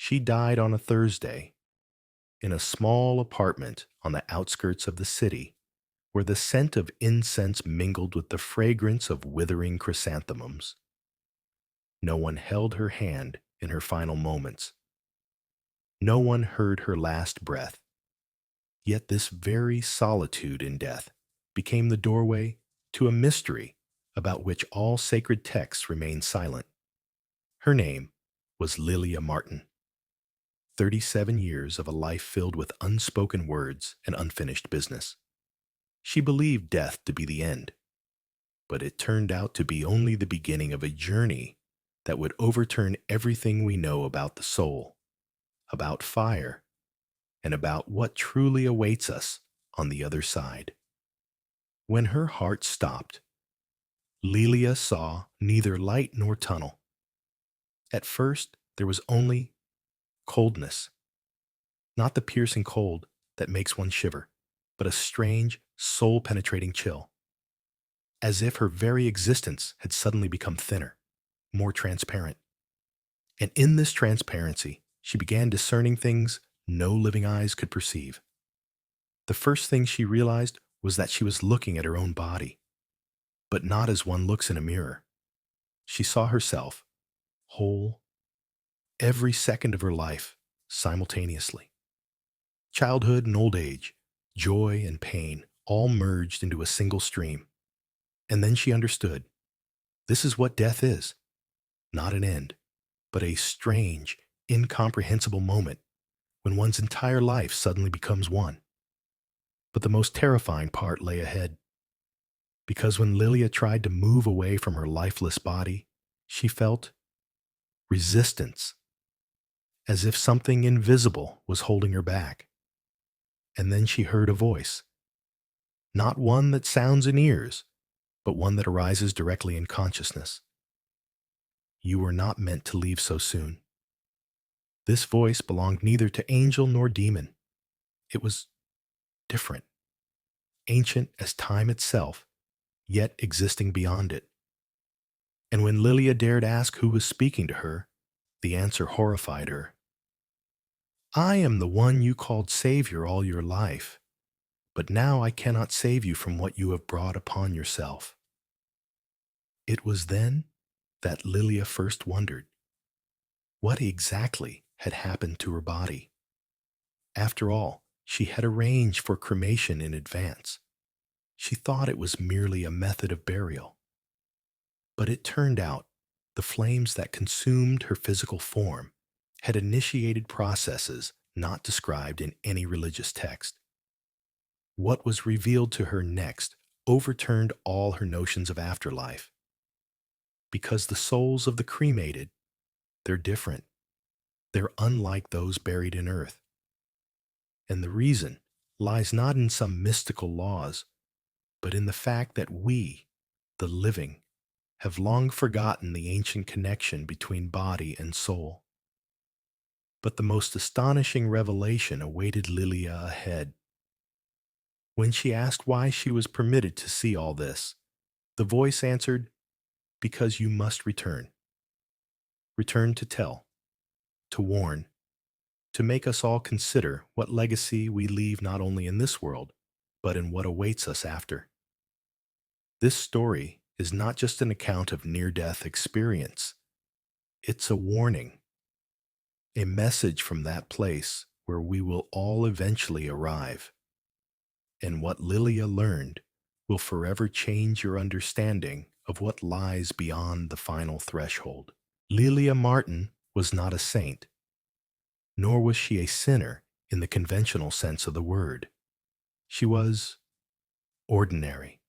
She died on a Thursday in a small apartment on the outskirts of the city where the scent of incense mingled with the fragrance of withering chrysanthemums. No one held her hand in her final moments. No one heard her last breath. Yet this very solitude in death became the doorway to a mystery about which all sacred texts remain silent. Her name was Lilia Martin. 37 years of a life filled with unspoken words and unfinished business. She believed death to be the end, but it turned out to be only the beginning of a journey that would overturn everything we know about the soul, about fire, and about what truly awaits us on the other side. When her heart stopped, Lelia saw neither light nor tunnel. At first, there was only coldness, not the piercing cold that makes one shiver, but a strange, soul-penetrating chill, as if her very existence had suddenly become thinner, more transparent. And in this transparency, she began discerning things no living eyes could perceive. The first thing she realized was that she was looking at her own body, but not as one looks in a mirror. She saw herself, whole, every second of her life, simultaneously. Childhood and old age, joy and pain, all merged into a single stream. And then she understood. This is what death is. Not an end, but a strange, incomprehensible moment when one's entire life suddenly becomes one. But the most terrifying part lay ahead. Because when Lilia tried to move away from her lifeless body, she felt resistance, as if something invisible was holding her back. And then she heard a voice, not one that sounds in ears, but one that arises directly in consciousness. You were not meant to leave so soon. This voice belonged neither to angel nor demon. It was different, ancient as time itself, yet existing beyond it. And when Lilia dared ask who was speaking to her, the answer horrified her. I am the one you called Savior all your life, but now I cannot save you from what you have brought upon yourself. It was then that Lilia first wondered what exactly had happened to her body. After all, she had arranged for cremation in advance. She thought it was merely a method of burial. But it turned out the flames that consumed her physical form had initiated processes not described in any religious text. What was revealed to her next overturned all her notions of afterlife. Because the souls of the cremated, they're different. They're unlike those buried in earth. And the reason lies not in some mystical laws, but in the fact that we, the living, have long forgotten the ancient connection between body and soul. But the most astonishing revelation awaited Lilia ahead. When she asked why she was permitted to see all this, the voice answered, because you must return. Return to tell, to warn, to make us all consider what legacy we leave not only in this world, but in what awaits us after. This story is not just an account of near-death experience. It's a warning, a message from that place where we will all eventually arrive. And what Lilia learned will forever change your understanding of what lies beyond the final threshold. Lilia Martin was not a saint, nor was she a sinner in the conventional sense of the word. She was ordinary,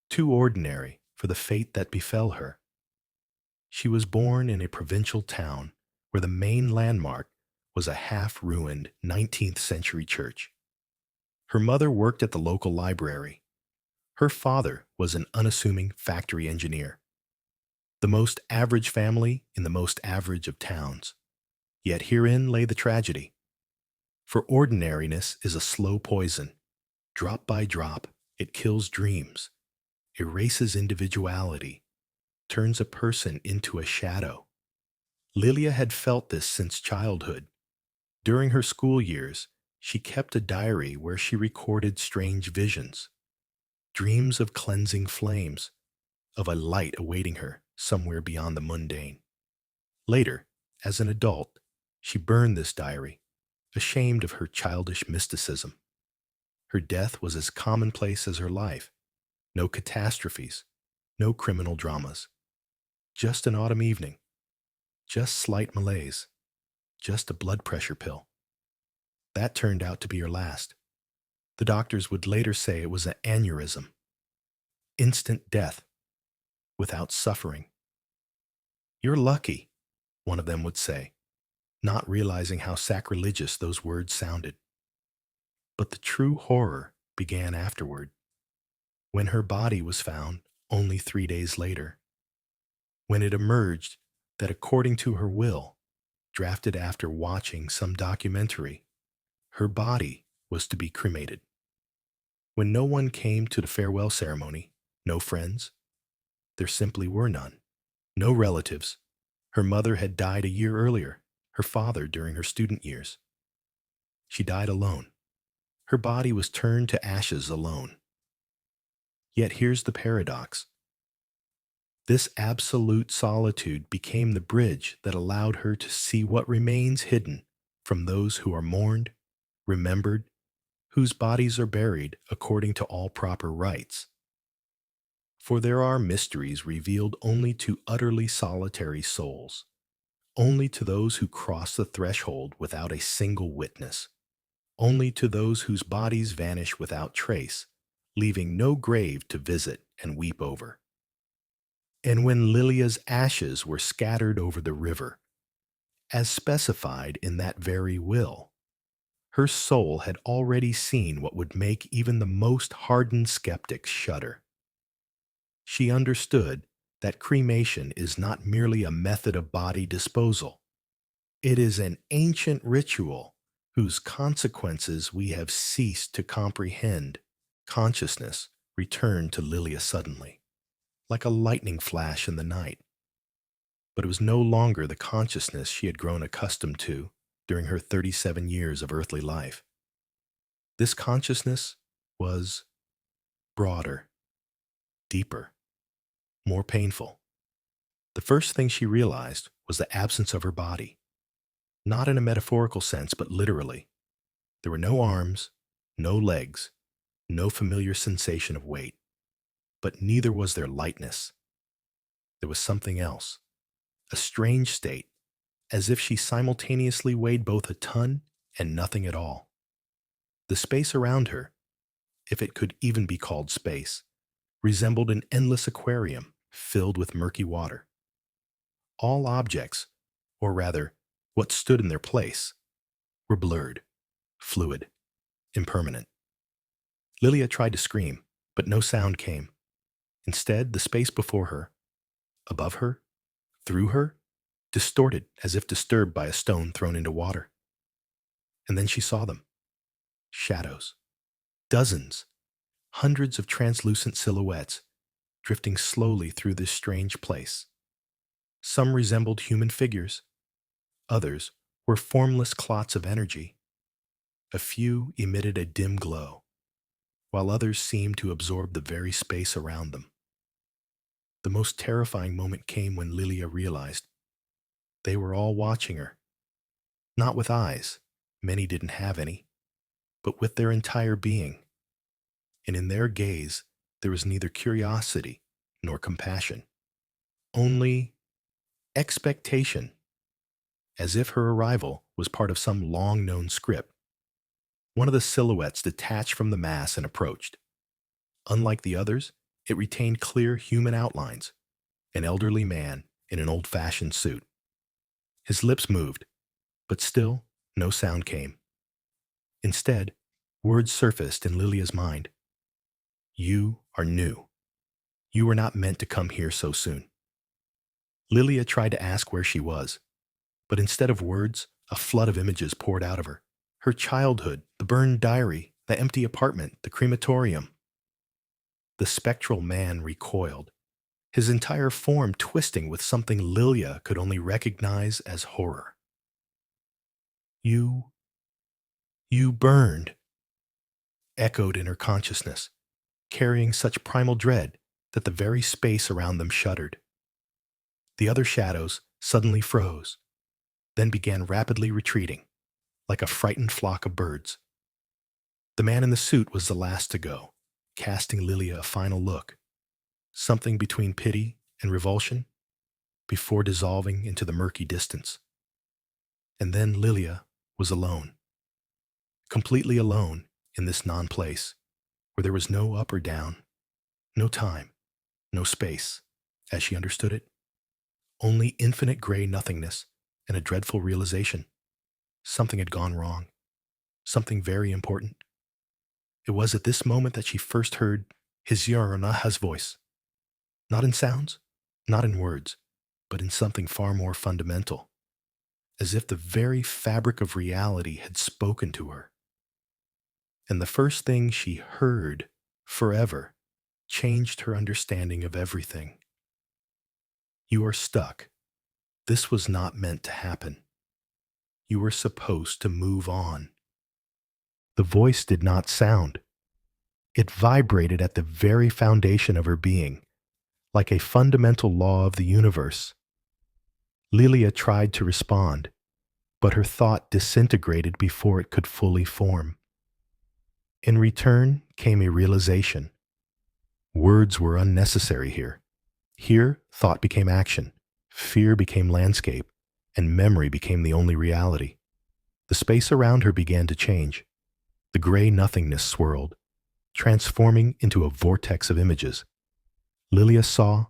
too ordinary for the fate that befell her. She was born in a provincial town where the main landmark was a half-ruined 19th century church. Her mother worked at the local library. Her father was an unassuming factory engineer. The most average family in the most average of towns. Yet herein lay the tragedy. For ordinariness is a slow poison. Drop by drop, it kills dreams, erases individuality, turns a person into a shadow. Lilia had felt this since childhood. During her school years, she kept a diary where she recorded strange visions, dreams of cleansing flames, of a light awaiting her somewhere beyond the mundane. Later, as an adult, she burned this diary, ashamed of her childish mysticism. Her death was as commonplace as her life. No catastrophes, no criminal dramas. Just an autumn evening, just slight malaise, just a blood pressure pill. That turned out to be her last. The doctors would later say it was an aneurysm, instant death, without suffering. You're lucky, one of them would say, not realizing how sacrilegious those words sounded. But the true horror began afterward, when her body was found only 3 days later, when it emerged that according to her will, drafted after watching some documentary, her body was to be cremated. When no one came to the farewell ceremony, no friends, there simply were none, no relatives. Her mother had died a year earlier, her father during her student years. She died alone. Her body was turned to ashes alone. Yet here's the paradox. This absolute solitude became the bridge that allowed her to see what remains hidden from those who are mourned, remembered, whose bodies are buried according to all proper rites. For there are mysteries revealed only to utterly solitary souls, only to those who cross the threshold without a single witness, only to those whose bodies vanish without trace, leaving no grave to visit and weep over. And when Lilia's ashes were scattered over the river, as specified in that very will, her soul had already seen what would make even the most hardened skeptics shudder. She understood that cremation is not merely a method of body disposal. It is an ancient ritual whose consequences we have ceased to comprehend. Consciousness returned to Lilia suddenly, like a lightning flash in the night. But it was no longer the consciousness she had grown accustomed to during her 37 years of earthly life. This consciousness was broader, deeper, more painful. The first thing she realized was the absence of her body, not in a metaphorical sense, but literally. There were no arms, no legs, no familiar sensation of weight, but neither was there lightness. There was something else, a strange state, as if she simultaneously weighed both a ton and nothing at all. The space around her, if it could even be called space, resembled an endless aquarium filled with murky water. All objects, or rather, what stood in their place, were blurred, fluid, impermanent. Lilia tried to scream, but no sound came. Instead, the space before her, above her, through her, distorted as if disturbed by a stone thrown into water. And then she saw them. Shadows. Dozens, hundreds of translucent silhouettes drifting slowly through this strange place. Some resembled human figures. Others were formless clots of energy. A few emitted a dim glow, while others seemed to absorb the very space around them. The most terrifying moment came when Lilia realized they were all watching her. Not with eyes, many didn't have any, but with their entire being. And in their gaze, there was neither curiosity nor compassion, only expectation, as if her arrival was part of some long-known script. One of the silhouettes detached from the mass and approached. Unlike the others, it retained clear human outlines, an elderly man in an old-fashioned suit. His lips moved, but still no sound came. Instead, words surfaced in Lilia's mind. You are new. You were not meant to come here so soon. Lilia tried to ask where she was, but instead of words, a flood of images poured out of her. Her childhood, the burned diary, the empty apartment, the crematorium. The spectral man recoiled. his entire form twisting with something Lilia could only recognize as horror. You, you burned, echoed in her consciousness, carrying such primal dread that the very space around them shuddered. The other shadows suddenly froze, then began rapidly retreating, like a frightened flock of birds. The man in the suit was the last to go, casting Lilia a final look, something between pity and revulsion, before dissolving into the murky distance. And then Lilia was alone, completely alone in this non-place, where there was no up or down, no time, no space, as she understood it, only infinite gray nothingness and a dreadful realization. Something had gone wrong, something very important. It was at this moment that she first heard his Yaronaha's voice, not in sounds, not in words, but in something far more fundamental, as if the very fabric of reality had spoken to her. And the first thing she heard forever changed her understanding of everything. You are stuck. This was not meant to happen. You were supposed to move on. The voice did not sound. It vibrated at the very foundation of her being, like a fundamental law of the universe. Lilia tried to respond, but her thought disintegrated before it could fully form. In return came a realization. Words were unnecessary here. Here, thought became action, fear became landscape, and memory became the only reality. The space around her began to change. The gray nothingness swirled, transforming into a vortex of images. Lilia saw,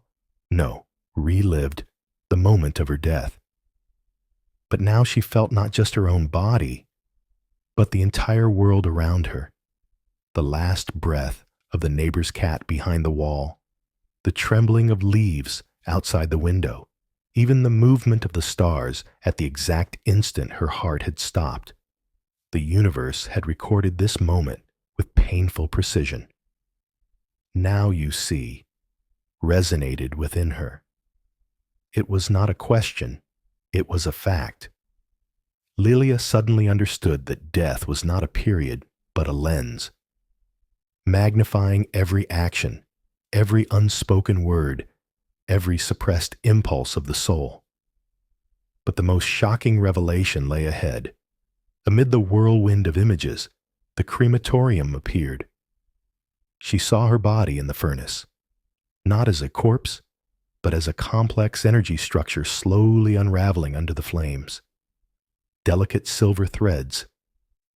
no, relived, the moment of her death. But now she felt not just her own body, but the entire world around her. The last breath of the neighbor's cat behind the wall, the trembling of leaves outside the window, even the movement of the stars at the exact instant her heart had stopped. The universe had recorded this moment with painful precision. Now you see, resonated within her. It was not a question, it was a fact. Lilia suddenly understood that death was not a period, but a lens, magnifying every action, every unspoken word, every suppressed impulse of the soul. But the most shocking revelation lay ahead. Amid the whirlwind of images, the crematorium appeared. She saw her body in the furnace, not as a corpse, but as a complex energy structure slowly unraveling under the flames. Delicate silver threads,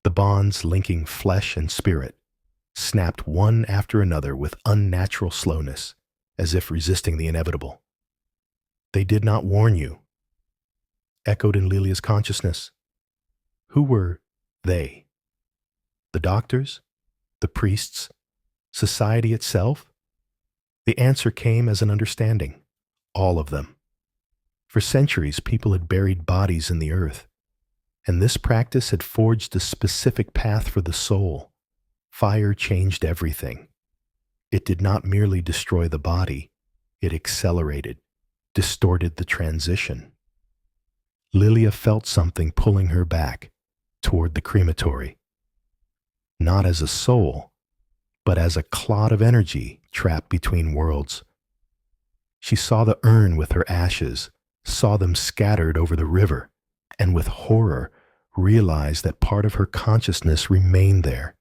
the bonds linking flesh and spirit, snapped one after another with unnatural slowness, as if resisting the inevitable. They did not warn you, echoed in Lilia's consciousness. Who were they? The doctors? The priests? Society itself? The answer came as an understanding. All of them. For centuries, people had buried bodies in the earth, and this practice had forged a specific path for the soul. Fire changed everything. It did not merely destroy the body, it accelerated, distorted the transition. Lilia felt something pulling her back toward the crematory, not as a soul, but as a clot of energy trapped between worlds. She saw the urn with her ashes, saw them scattered over the river, and with horror realized that part of her consciousness remained there,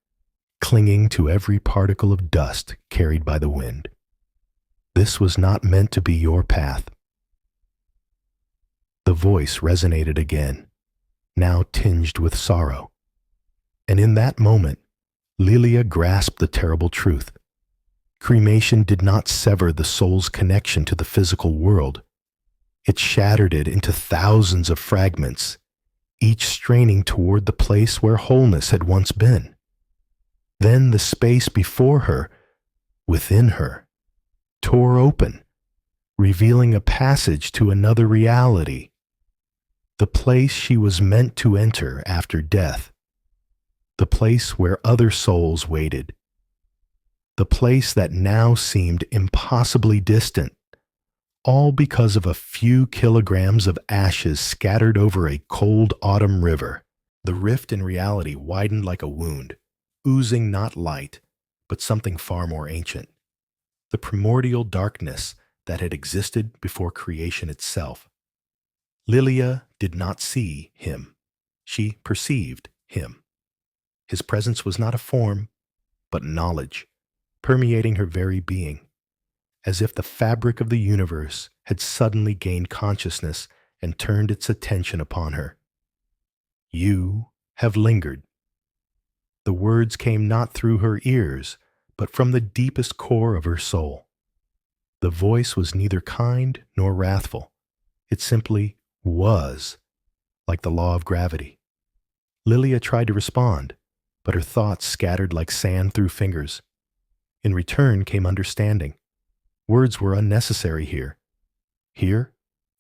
clinging to every particle of dust carried by the wind. This was not meant to be your path. The voice resonated again, now tinged with sorrow. And in that moment, Lilia grasped the terrible truth. Cremation did not sever the soul's connection to the physical world. It shattered it into thousands of fragments, each straining toward the place where wholeness had once been. Then the space before her, within her, tore open, revealing a passage to another reality, the place she was meant to enter after death, the place where other souls waited, the place that now seemed impossibly distant, all because of a few kilograms of ashes scattered over a cold autumn river. The rift in reality widened like a wound, oozing not light, but something far more ancient. The primordial darkness that had existed before creation itself. Lilia did not see him. She perceived him. His presence was not a form, but knowledge, permeating her very being, as if the fabric of the universe had suddenly gained consciousness and turned its attention upon her. You have lingered. The words came not through her ears, but from the deepest core of her soul. The voice was neither kind nor wrathful. It simply was, like the law of gravity. Lilia tried to respond, but her thoughts scattered like sand through fingers. In return came understanding. Words were unnecessary here. Here,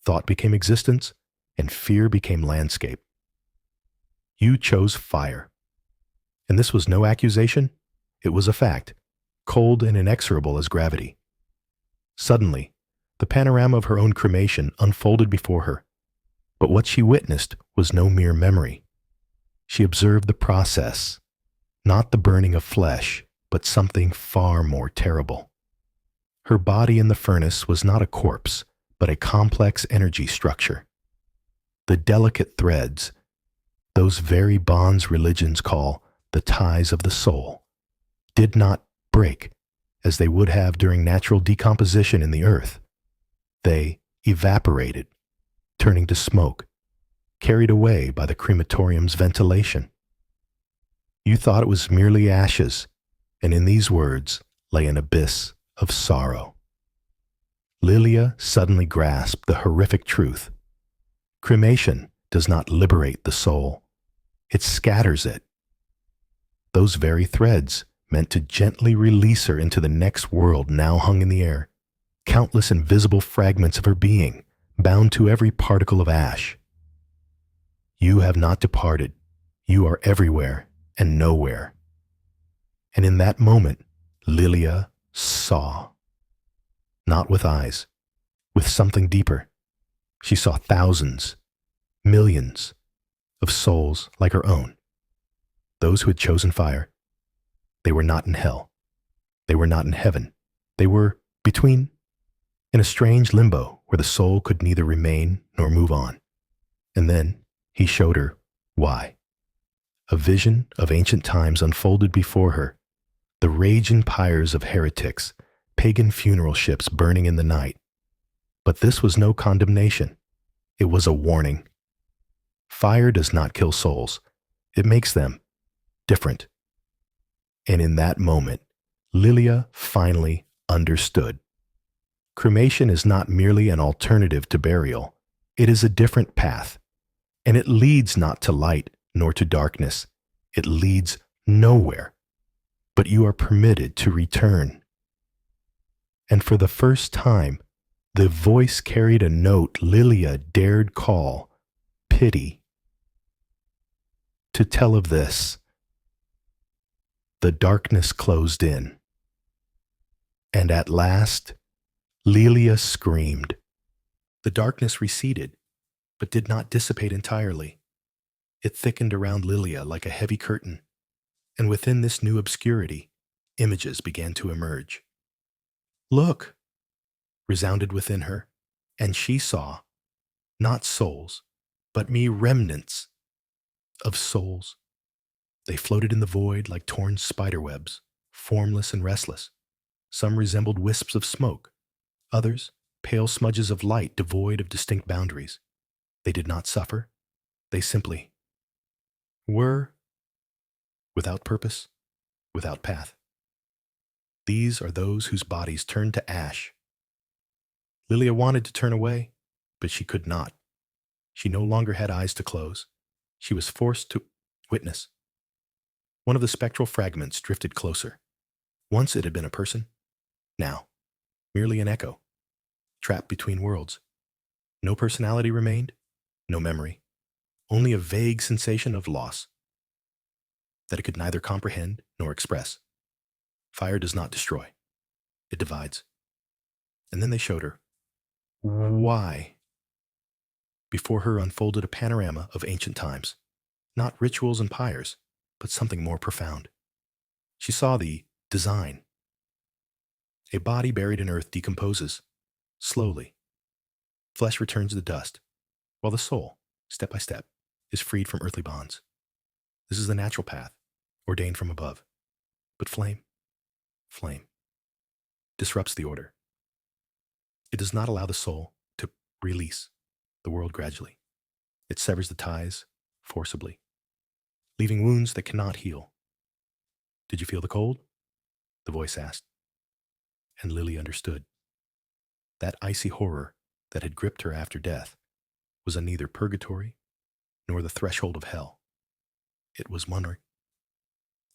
thought became existence, and fear became landscape. You chose fire. And this was no accusation. It was a fact, cold and inexorable as gravity. Suddenly, the panorama of her own cremation unfolded before her. But what she witnessed was no mere memory. She observed the process, not the burning of flesh, but something far more terrible. Her body in the furnace was not a corpse, but a complex energy structure. The delicate threads, those very bonds religions call the ties of the soul, did not break as they would have during natural decomposition in the earth. They evaporated, turning to smoke, carried away by the crematorium's ventilation. You thought it was merely ashes, and in these words lay an abyss of sorrow. Lilia suddenly grasped the horrific truth. Cremation does not liberate the soul. It scatters it. Those very threads meant to gently release her into the next world now hung in the air. Countless invisible fragments of her being, bound to every particle of ash. You have not departed. You are everywhere and nowhere. And in that moment, Lilia saw. Not with eyes, with something deeper. She saw thousands, millions of souls like her own. Those who had chosen fire. They were not in hell. They were not in heaven. They were between, in a strange limbo where the soul could neither remain nor move on. And then he showed her why. A vision of ancient times unfolded before her. The raging pyres of heretics, pagan funeral ships burning in the night. But this was no condemnation. It was a warning. Fire does not kill souls. It makes them different. And in that moment, Lilia finally understood. Cremation is not merely an alternative to burial. It is a different path. And it leads not to light nor to darkness. It leads nowhere. But you are permitted to return. And for the first time, the voice carried a note Lilia dared call pity. To tell of this, the darkness closed in. And at last, Lilia screamed. The darkness receded, but did not dissipate entirely. It thickened around Lilia like a heavy curtain, and within this new obscurity, images began to emerge. Look, resounded within her, and she saw, not souls, but mere remnants of souls. They floated in the void like torn spiderwebs, formless and restless. Some resembled wisps of smoke, others pale smudges of light devoid of distinct boundaries. They did not suffer. They simply were, without purpose, without path. These are those whose bodies turned to ash. Lilia wanted to turn away, but she could not. She no longer had eyes to close. She was forced to witness. One of the spectral fragments drifted closer. Once it had been a person. Now, merely an echo, trapped between worlds. No personality remained, no memory, only a vague sensation of loss that it could neither comprehend nor express. Fire does not destroy. It divides. And then they showed her Why? Before her unfolded a panorama of ancient times, not rituals and pyres, but something more profound. She saw the design. A body buried in earth decomposes, slowly. Flesh returns to dust, while the soul, step by step, is freed from earthly bonds. This is the natural path, ordained from above. But flame, disrupts the order. It does not allow the soul to release the world gradually. It severs the ties forcibly, leaving wounds that cannot heal. Did you feel the cold? The voice asked, and Lily understood. That icy horror that had gripped her after death was neither purgatory nor the threshold of hell. It was Munrik.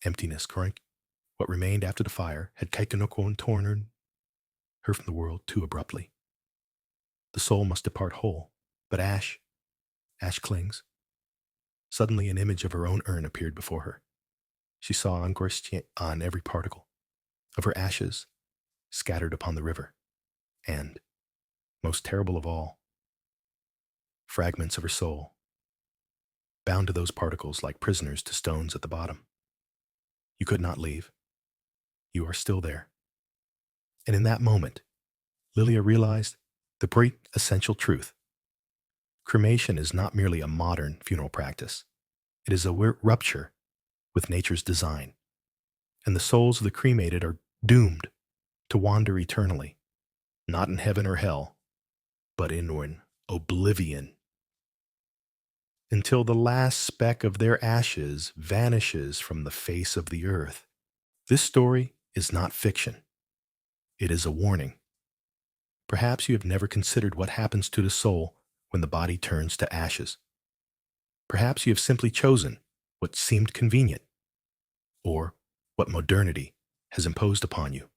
Emptiness, Koink. What remained after the fire had Kaikanoko torn her from the world too abruptly. The soul must depart whole, but ash clings. Suddenly an image of her own urn appeared before her. She saw on every particle of her ashes scattered upon the river, and, most terrible of all, fragments of her soul, bound to those particles like prisoners to stones at the bottom. You could not leave. You are still there. And in that moment, Lilia realized the great essential truth. Cremation is not merely a modern funeral practice. It is a rupture with nature's design. And the souls of the cremated are doomed to wander eternally, not in heaven or hell, but in oblivion, until the last speck of their ashes vanishes from the face of the earth. This story is not fiction. It is a warning. Perhaps you have never considered what happens to the soul when the body turns to ashes. Perhaps you have simply chosen what seemed convenient, or what modernity has imposed upon you.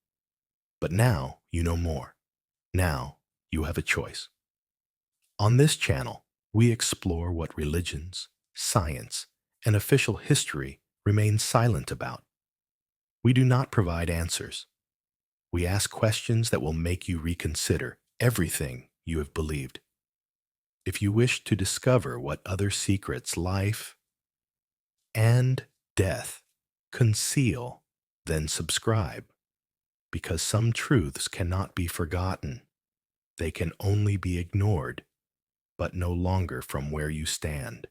But now you know more. Now you have a choice. On this channel, we explore what religions, science, and official history remain silent about. We do not provide answers. We ask questions that will make you reconsider everything you have believed. If you wish to discover what other secrets life and death conceal, then subscribe, because some truths cannot be forgotten. They can only be ignored, but no longer from where you stand.